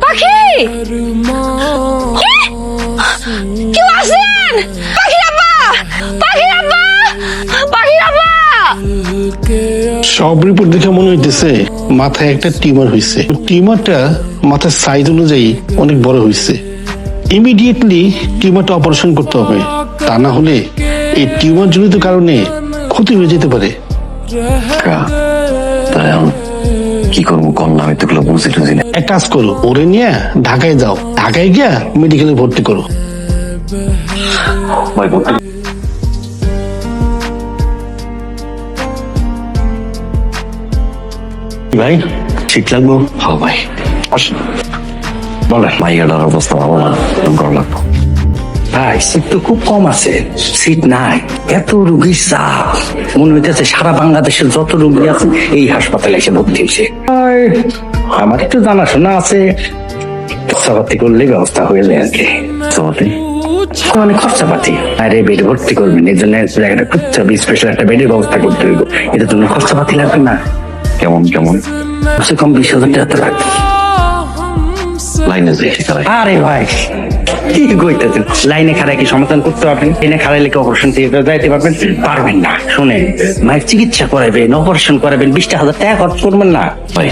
পাখি কেউ আছেন? পাখির আব্বা, পাখির আব্বা, পাখির আব্বা। সব রিপোর্ট দেখে মনে হইতেছে মাথায় একটা টিউমার হয়েছে। টিউমারটা মাথার সাইজ অনুযায়ী অনেক বড় হয়েছে। ইমিডিয়েটলি টিউমারটা অপারেশন করতে হবে, তা না হলে এই টিউমার জনিত কারণে ক্ষতি হয়ে যেতে পারে। কি করবো কল না, আমি তো বুঝি টুঝি না। এক কাজ করো, ওরে নিয়ে ঢাকায় যাও, ঢাকায় গিয়া মেডিকেলে ভর্তি করো। ভাই ভর্তি ভাই ঠিক লাগবো? হ্যাঁ ভাই বলে মাইয়াটার অবস্থা ভালো না, করা লাগবো। ভাই সিট তো খুব কম আছে, সিট নাই। এত রুগীর চাপ, মনে হইতেছে সারা বাংলাদেশের যত রুগী আছে এই হাসপাতালে এসে ভর্তি হয়েছে। আমার একটু জানাশোনা আছে, খরচাপাতি করলে ব্যবস্থা হয়ে যায় আর কি। মানে খরচাপাতি আরে বেডে ভর্তি করবেন, এই জন্য একটা খুব স্পেশাল একটা বেডের ব্যবস্থা করতে হইব। এটার জন্য খরচাপাতি লাগবে না? কেমন কেমন? কমসে কম 20,000 টাকা তো লাগবে। লাইনে যাই খারাই। আরে ভাই কি কইতেছেন, লাইনে খাড়াই কি সমাধান করতে পারবেন? লাইনে খাড়াইলে কি অপারেশন থিয়েটারে যাইতে পারবেন? পারবেন না। শুনেন, মায়ের চিকিৎসা করাবেন, অপারেশন করাবেন, 20,000 টাকা খরচ করবেন না। ভাই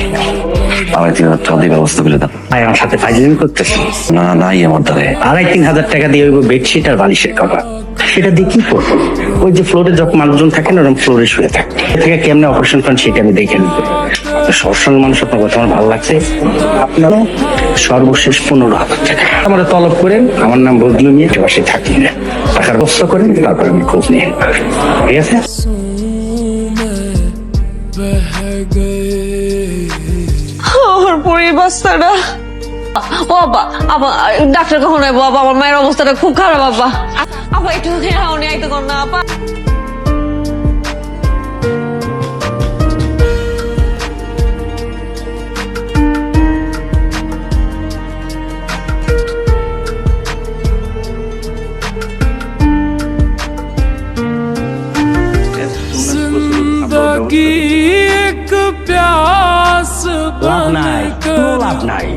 আমার 3,000 টাকা দিয়ে ব্যবস্থা করে দাও। ভাই আমার সাথে ফাইজলামি করতেছেন? না নাই আমার দ্বারে। 2,500-3,000 টাকা দিয়ে ওই বেডশিট আর বালিশের কভার, সেটা দিয়ে কি করবো? ওই যে ফ্লোরে যখন মানুষজন থাকেন ওরকম ফ্লোরে শুয়ে থাকে, থেকে কেমনে অপারেশন করেন সেটা আমি দেখে নিব। সবসময় মানুষ আপনার কথা আমার ভালো লাগছে। আপনারও সর্বশেষ 15,000 টাকা আমার তলব করেন, আমার নাম বদলু নিয়ে পাশে থাকি না, টাকার ব্যবস্থা করেন, তারপর আমি খোঁজ নিয়ে নেব। ঠিক আছে? আমার পরিবারটা ও বাবা, আবার ডাক্তার কখন আইবো? বাবা আমার মায়ের অবস্থাটা খুব খারাপ। বাবা আপা একটু আইতে কর না আপা। লাভ নাই।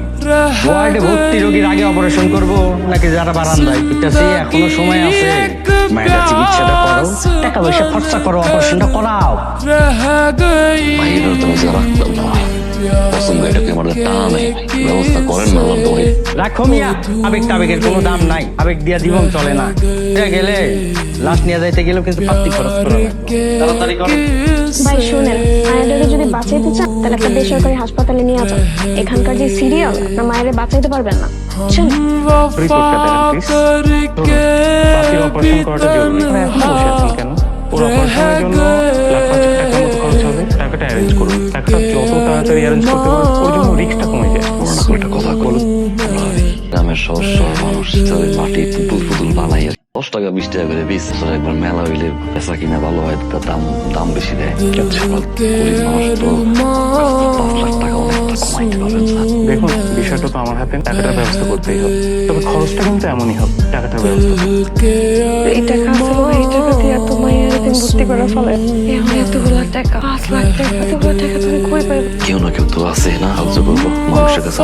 ওয়ার্ডে ভর্তি রোগীর আগে অপারেশন করবো নাকি যারা বারান্দায়? এখনো সময় আছে, মায়ের চিকিৎসাটা করো, টাকা পয়সা খরচা করো, অপারেশনটা করাও। মাইয়াটার তো বুঝে রাখতাম না, পছন্দ এটাকে আমাদের টানা নেই, ব্যবস্থা করেন না আমার দৌড়ে। রাখো মিয়া, আবেগ টাবেগের কোনো দাম নাই, আবেগ দিয়া জীবন চলে না। গেলে লাশ নিয়ে যাইতে গেলেও কিন্তু পাত্তি খরচ করে তাড়াতাড়ি করো। ভাই শুনেন, মায়ের যদি বাঁচাইতে চান তাহলে একটা বেসরকারি হাসপাতালে নিয়ে যান। এখানকার যে সিরিয়াল, আপনার মায়ের বাঁচাইতে পারবেন না। রিপোর্টটা দেন প্লিজ। অপারেশন করাটা জরুরি। এখন বসে আছেন কেন? ওর অপারেশনের জন্য লাখ 5 টাকার মতো খরচ হবে, টাকাটা অ্যারেঞ্জ করুন। টাকাটা যত তাড়াতাড়ি অ্যারেঞ্জ করতে পারবেন ওর জন্য রিস্কটা কমে যায়। একটা কথা বলুন, গ্রামের সহজ সরল মানুষ মাটি পুতুল বানাই 10 টাকা 20 টাকা করে বেশ, একবার মেলা হইলে পেশা কিনা ভালো হয়, দাম বেশি দেয়। গরিব মানুষ তো 5 লাখ টাকা অনেকটা কমাইতে পারবেন। দেখুন বিষয়টা তো আমার হাতে, টাকাটার ব্যবস্থা করতেই হবে, তবে খরচটা কিন্তু এমনই হবে। টাকাটার ব্যবস্থা এই টাকা আছে, এই টাকা দিয়ে এত মায়ের ভর্তি করা ফলে এখন এতগুলো টাকা, 5 লাখ টাকা, এতগুলো টাকা তুমি কই পাবে? কেউ না কেউ তো আছে না সাহায্য করবো মানুষের কাছে।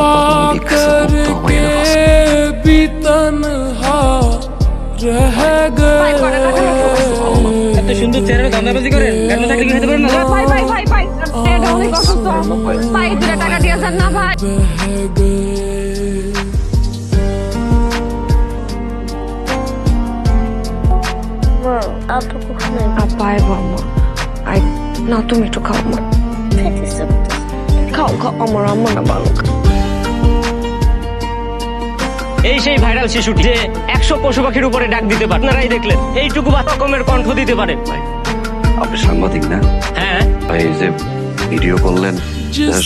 এত সুন্দর চেহারা ধান্দাবাজি করেন, গান থাকলে কি হতে পারেন না? ভাই ভাই ভাই ভাই, এটা অনেক অসুস্থ ভাই, 2 টাকা দিয়ে যান না ভাই। আপা আইবো আম্মা, আই না তুমি একটু খাও মা, খাও খাও, আমার আম্মা না ভালো। এই সেই ভাইরাল শিশুটি যে 100 পশু পাখির উপরে ডাক দিতে পারে, আপনারাই দেখলেন। এইটুকু রকমের কণ্ঠ দিতে পারে। আপনি সাংবাদিক না? হ্যাঁ ভাই, এই যে ভিডিও করলেন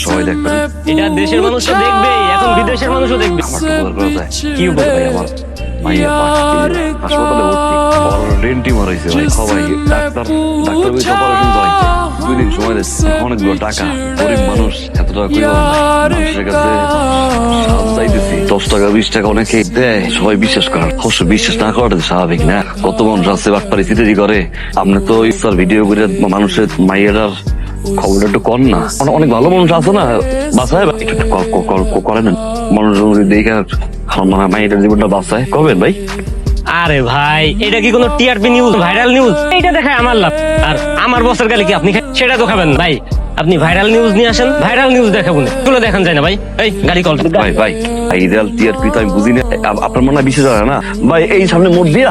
সবাই দেখবেন, এটা দেশের মানুষ তো দেখবেই, এখন বিদেশের মানুষও দেখবে। আমার তো উপকার করা যায়। কি উপকার? ভাই আমার মাইয়া হাসপাতালে ভর্তি, বড় ব্রেন টিউমার হয়েছে ভাই। সবাই ডাক্তার বলছে অপারেশন করাইতে 2 দিন সময় দিচ্ছে, অনেকগুলো টাকা। গরিব মানুষ এত টাকা কই পাবে? মানুষের কাছে সাহায্য চাইতেছি, 10 টাকা 20 টাকা অনেকে দেয়, সবাই বিশ্বাস করেন। অবশ্য বিশ্বাস না করাটা স্বাভাবিক না, কত মানুষ আছে বাটপারি চিতেরি করে। আপনি তো ইচ্ছার ভিডিও করে মানুষের মাইয়াটার খবরটা একটু কর না। অনেক ভালো মানুষ আছে না বাসায়, একটু করেন। মানুষজন যদি দেখে আমার মনে হয় মাইয়ের জীবনটা বাঁচায় কবেন ভাই? আরে ভাই, এটা কি কোনো টিআরপি নিউজ, ভাইরাল নিউজ? এইটা দেখায় আমার লাভ, আর আমার বসের গালি কি আপনি সেটা তো খাবেন ভাই? আপনি ভাইরাল নিউজ নিয়ে আসেন, ভাইরাল নিউজ দেখাবো না, এগুলো দেখান যায় না ভাই। এই গাড়ি কল। ভাই ভাই আইডিয়াল টিআরপি তো আমি বুঝি না, আপনার মনে হয় বিশ্বাস হয় না ভাই। এই সামনে মোট দিয়ে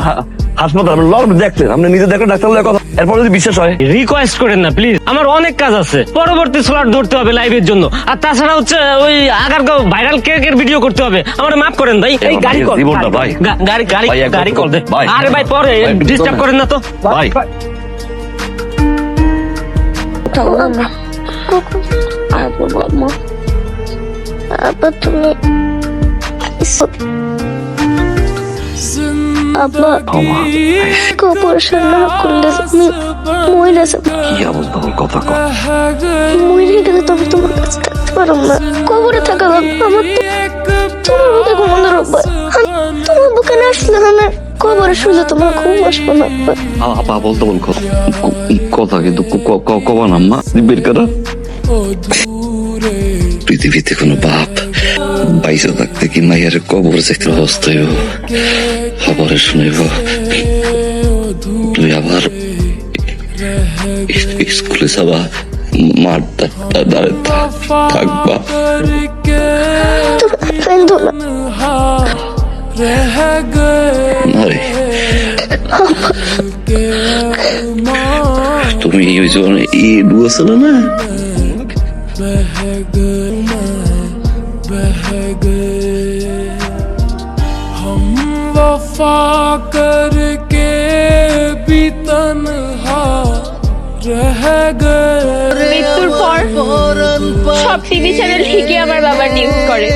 হাসপাতাল দেখলেন, আপনি নিজে দেখলেন, ডাক্তার কথা, এরপর যদি বিশ্বাস হয়। রিকোয়েস্ট করেন না প্লিজ, আমার অনেক কাজ আছে, পরবর্তী স্লট ধরতে হবে লাইভের জন্য, আর তাছাড়া হচ্ছে ওই আগারগাঁও ভাইরাল কেকের ভিডিও করতে হবে, আমার মাফ করেন ভাই। এই গাড়ি কল, জীবনটা ভাই। গাড়ি গাড়ি ভাই, একদম গাড়ি কল দে ভাই। আরে ভাই, পরে ভাই, ডিস্টার্ব করেন না তো ভাই। আব্বা তুমি আব্বা অপারেশন না করলে আমি মরে যাব। কি অবস্থা কথা কর। মরে গেলে তবে তোমার কাছে থাকতে পারো না, কবরে থাকা লাগবে আমার। তোমার বুকে ঘুমানোর অভ্যাস, তোমার বুকে না আসলে আমি কবরে শুলে তোমার ঘুম আসবো না। আপা বলতে বল কথা, কিন্তু কবা না আম্মা বের করা। পৃথিবীতে কোনো বাপ বাইসে থাকতে কি মাইয়ার কবর যেতে হস্ত খবরে শুনেব তুই আবার স্কুলে যাবা, মার দাঁড়ে থাকবা। তুমি কাঁদো না। আরে তুমি ওই জন্য ডুয়েছিল না, মৃত্যুর পর সব টিভি চ্যানেল ঠিকই আমার বাবার নিউজ করে,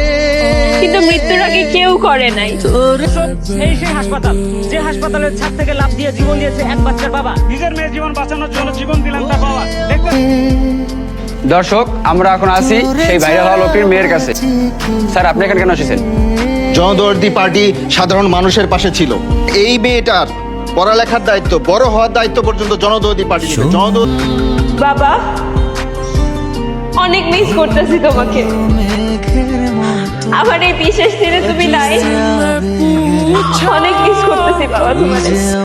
কিন্তু মৃত্যুর আগে কেউ করে নাই। এই সেই হাসপাতাল, যে হাসপাতালের ছাদ থেকে লাফ দিয়ে জীবন দিয়েছে এক বাচ্চার বাবা। নিজের মেয়ের জীবন বাঁচানোর জন্য জীবন দিলাম তার বাবা। দর্শক, আমরা এখন আছি সেই ভাইরাল হওয়া লোকের মেয়ের কাছে। স্যার, আপনি এখানে কেন এসেছেন? জনদরদি পার্টি সাধারণ মানুষের পাশে ছিল। এই মেয়েটার পড়ালেখার দায়িত্ব, বড় হওয়ার দায়িত্ব পর্যন্ত জনদরদি পার্টি ছিল। বাবা, অনেক মিস করতেছি তোমাকে, আমার এই বিশেষ দিনে তুমি নাই, অনেক মিস করতেছি বাবা তোমাকে।